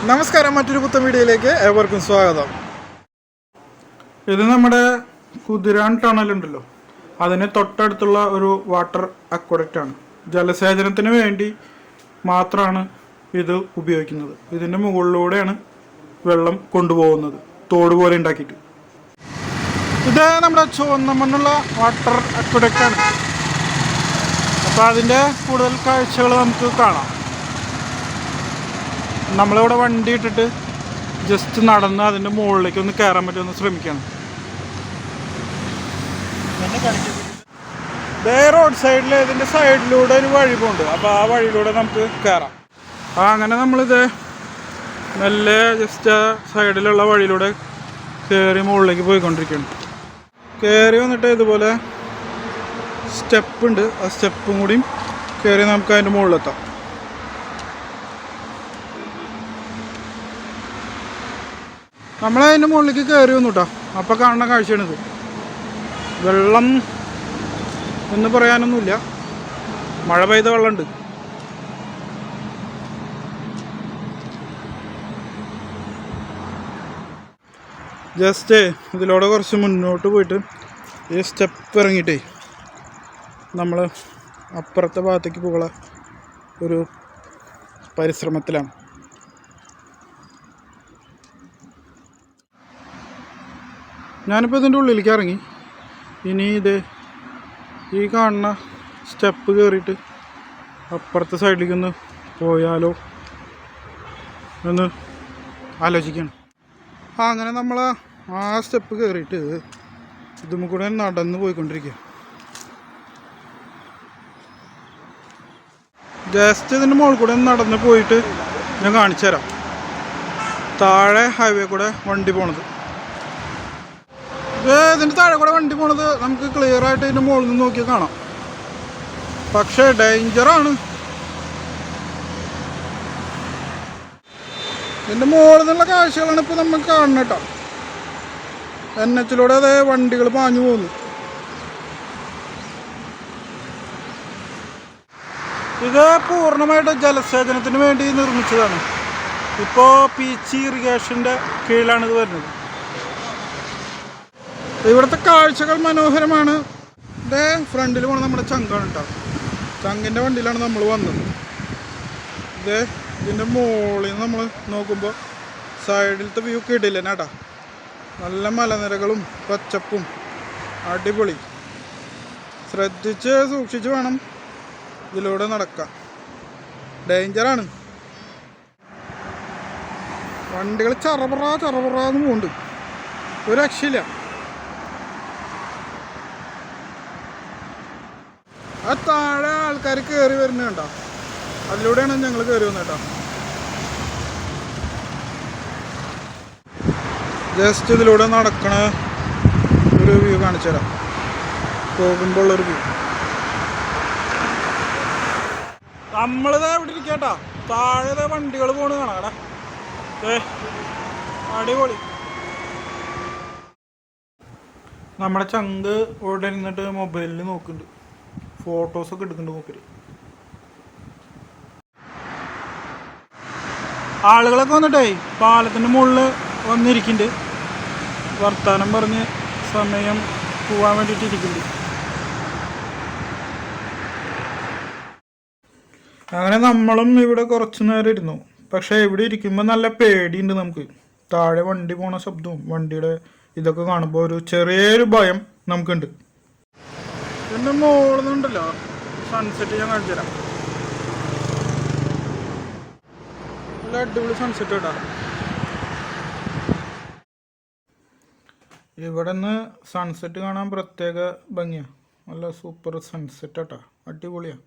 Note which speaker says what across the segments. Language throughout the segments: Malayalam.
Speaker 1: നമസ്കാരം, മറ്റൊരു പുത്തൻ വീഡിയോയിലേക്ക് ഏവർക്കും സ്വാഗതം. ഇത് നമ്മുടെ കുതിരാൻ ടണലുണ്ടല്ലോ, അതിന് തൊട്ടടുത്തുള്ള ഒരു വാട്ടർ അക്വഡക്റ്റ് ആണ്. ജലസേചനത്തിന് വേണ്ടി മാത്രമാണ് ഇത് ഉപയോഗിക്കുന്നത്. ഇതിൻ്റെ മുകളിലൂടെയാണ് വെള്ളം കൊണ്ടുപോകുന്നത്, തോട് പോലെ ഉണ്ടാക്കിയിട്ട്. ഇത് നമ്മുടെ ചുവന്ന മണ്ണുള്ള വാട്ടർ അക്വഡക്റ്റ് ആണ്. അപ്പോൾ അതിൻ്റെ കൂടുതൽ കാഴ്ചകൾ നമുക്ക് കാണാം. നമ്മളിവിടെ വണ്ടി ഇട്ടിട്ട് ജസ്റ്റ് നടന്ന് അതിൻ്റെ മുകളിലേക്ക് ഒന്ന് കയറാൻ പറ്റുമെന്ന് ശ്രമിക്കണം. ഇതേ റോഡ് സൈഡിൽ ഇതിൻ്റെ സൈഡിലൂടെ ഒരു വഴി പോകുന്നുണ്ട്. അപ്പോൾ ആ വഴിയിലൂടെ നമുക്ക് കയറാം. അങ്ങനെ നമ്മളിത് മെല്ലെ ജസ്റ്റ് ആ സൈഡിലുള്ള വഴിയിലൂടെ കയറി മുകളിലേക്ക് പോയിക്കൊണ്ടിരിക്കുകയാണ്. കയറി വന്നിട്ട് ഇതുപോലെ സ്റ്റെപ്പ് ഉണ്ട്, ആ സ്റ്റെപ്പും കൂടിയും കയറി നമുക്ക് അതിൻ്റെ മുകളിലെത്താം. നമ്മളതിൻ്റെ മുകളിലേക്ക് കയറി വന്നു കേട്ടോ. അപ്പോൾ കാണുന്ന കാഴ്ചയാണിത്. വെള്ളം എന്ന് പറയാനൊന്നുമില്ല, മഴ പെയ്ത വെള്ളമുണ്ട്. ജസ്റ്റ് ഇതിലൂടെ കുറച്ച് മുന്നോട്ട് പോയിട്ട് ഈ സ്റ്റെപ്പ് ഇറങ്ങിയിട്ടേ നമ്മൾ അപ്പുറത്തെ ഭാഗത്തേക്ക് പോകാനുള്ള ഒരു പരിശ്രമത്തിലാണ്. ഞാനിപ്പോൾ ഇതിൻ്റെ ഉള്ളിലേക്ക് ഇറങ്ങി. ഇനി ഇത് ഈ കാണുന്ന സ്റ്റെപ്പ് കയറിയിട്ട് അപ്പുറത്തെ സൈഡിലേക്ക് ഒന്ന് പോയാലോ എന്ന് ആലോചിക്കുകയാണ്. അങ്ങനെ നമ്മൾ ആ സ്റ്റെപ്പ് കയറിയിട്ട് ഇതും കൂടെ നടന്ന് പോയിക്കൊണ്ടിരിക്കുക. ജസ്റ്റ് ഇതിൻ്റെ മുകളിൽ കൂടെ നടന്ന് പോയിട്ട് ഞാൻ കാണിച്ചു തരാം. താഴെ ഹൈവേ കൂടെ വണ്ടി പോണത്, ഇതിൻ്റെ താഴെ കൂടെ വണ്ടി പോണത് നമുക്ക് ക്ലിയർ ആയിട്ട് ഇതിൻ്റെ മുകളിൽ നിന്ന് നോക്കിയാൽ കാണാം. പക്ഷേ ഡേഞ്ചറാണ്. ഇതിൻ്റെ മുകളിൽ നിന്നുള്ള കാഴ്ചകളാണ് ഇപ്പോൾ നമുക്ക് കാണുന്നത് കേട്ടോ. NH-ലൂടെ അതേ വണ്ടികൾ പാഞ്ഞു പോകുന്നു. ഇത് പൂർണ്ണമായിട്ട് ജലസേചനത്തിന് വേണ്ടി നിർമ്മിച്ചതാണ്. ഇപ്പോൾ പീച്ചി ഇറിഗേഷൻ്റെ കീഴിലാണ് ഇത് വരുന്നത്. ഇവിടുത്തെ കാഴ്ചകൾ മനോഹരമാണ്. ഇതിൻ്റെ ഫ്രണ്ടിൽ പോകണം നമ്മുടെ ചങ്കാണ് കേട്ടോ. ചങ്കിൻ്റെ വണ്ടിയിലാണ് നമ്മൾ വന്നത്. ഇതിൻ്റെ മുകളിൽ നിന്ന് നമ്മൾ നോക്കുമ്പോൾ സൈഡിലത്തെ വ്യൂ കിടില്ല കേട്ടോ. നല്ല മലനിരകളും പച്ചപ്പും അടിപൊളി. ശ്രദ്ധിച്ച് സൂക്ഷിച്ച് വേണം ഇതിലൂടെ നടക്കാം. ഡേഞ്ചറാണ്. വണ്ടികൾ ചറപറാന്ന് പോകുന്നുണ്ട്, ഒരു രക്ഷയില്ല. ആ താഴെ ആൾക്കാർ കയറി വരുന്നത് കണ്ടോ, അതിലൂടെയാണ് ഞങ്ങൾ കയറി വന്നത് കേട്ടോ. ജസ്റ്റ് ഇതിലൂടെ നടക്കണ ഒരു വ്യൂ കാണിച്ചു തരാം, പോകുമ്പോൾ ഉള്ളൊരു വ്യൂ. നമ്മളിതാ ഇവിടെ ഇരിക്കട്ടോ, താഴെ വണ്ടികൾ പോണ് കാണാം. അടിപൊളി. നമ്മുടെ ചങ്ക് ഇവിടെ ഇരുന്നിട്ട് മൊബൈലിൽ നോക്കുന്നുണ്ട്, ഫോട്ടോസൊക്കെ എടുക്കുന്നുണ്ട് മൂപ്പര്. ആളുകളൊക്കെ വന്നിട്ടേ പാലത്തിൻ്റെ മുകളിൽ വന്നിരിക്കുന്നുണ്ട്, വർത്താനം പറഞ്ഞ് സമയം പോവാൻ വേണ്ടിയിട്ട് ഇരിക്കുന്നുണ്ട്. അങ്ങനെ നമ്മളും ഇവിടെ കുറച്ച് നേരം ഇരുന്നു. പക്ഷേ ഇവിടെ ഇരിക്കുമ്പോൾ നല്ല പേടിയുണ്ട് നമുക്ക്. താഴെ വണ്ടി പോണ ശബ്ദവും വണ്ടിയുടെ ഇതൊക്കെ കാണുമ്പോൾ ഒരു ചെറിയൊരു ഭയം നമുക്കുണ്ട്. ഇതിൻ്റെ മുകളിൽ നിന്നുണ്ടല്ലോ സൺസെറ്റ് ഞാൻ കാണിച്ചു തരാം. നല്ല അടിപൊളി സൺസെറ്റ് കേട്ടോ. ഇവിടെ നിന്ന് സൺസെറ്റ് കാണാൻ പ്രത്യേക ഭംഗിയാണ്. നല്ല സൂപ്പർ സൺസെറ്റ് കേട്ടോ, അടിപൊളിയാണ്.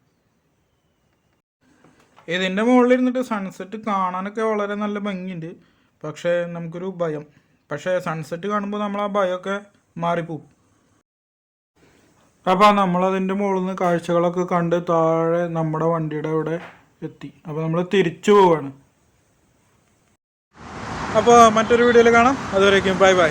Speaker 1: ഇതിൻ്റെ മുകളിൽ ഇരുന്നിട്ട് സൺസെറ്റ് കാണാനൊക്കെ വളരെ നല്ല ഭംഗിയുണ്ട്. പക്ഷേ നമുക്കൊരു ഭയം. പക്ഷേ സൺസെറ്റ് കാണുമ്പോൾ നമ്മൾ ആ ഭയമൊക്കെ മാറിപ്പോവും. അപ്പോൾ നമ്മളതിൻ്റെ മുകളിൽ നിന്ന് കാഴ്ചകളൊക്കെ കണ്ട് താഴെ നമ്മുടെ വണ്ടിയുടെ അവിടെ എത്തി. അപ്പോൾ നമ്മൾ തിരിച്ചു പോവാണ്. അപ്പോൾ മറ്റൊരു വീഡിയോയിൽ കാണാം. അതുവരേക്കും ബൈ ബൈ.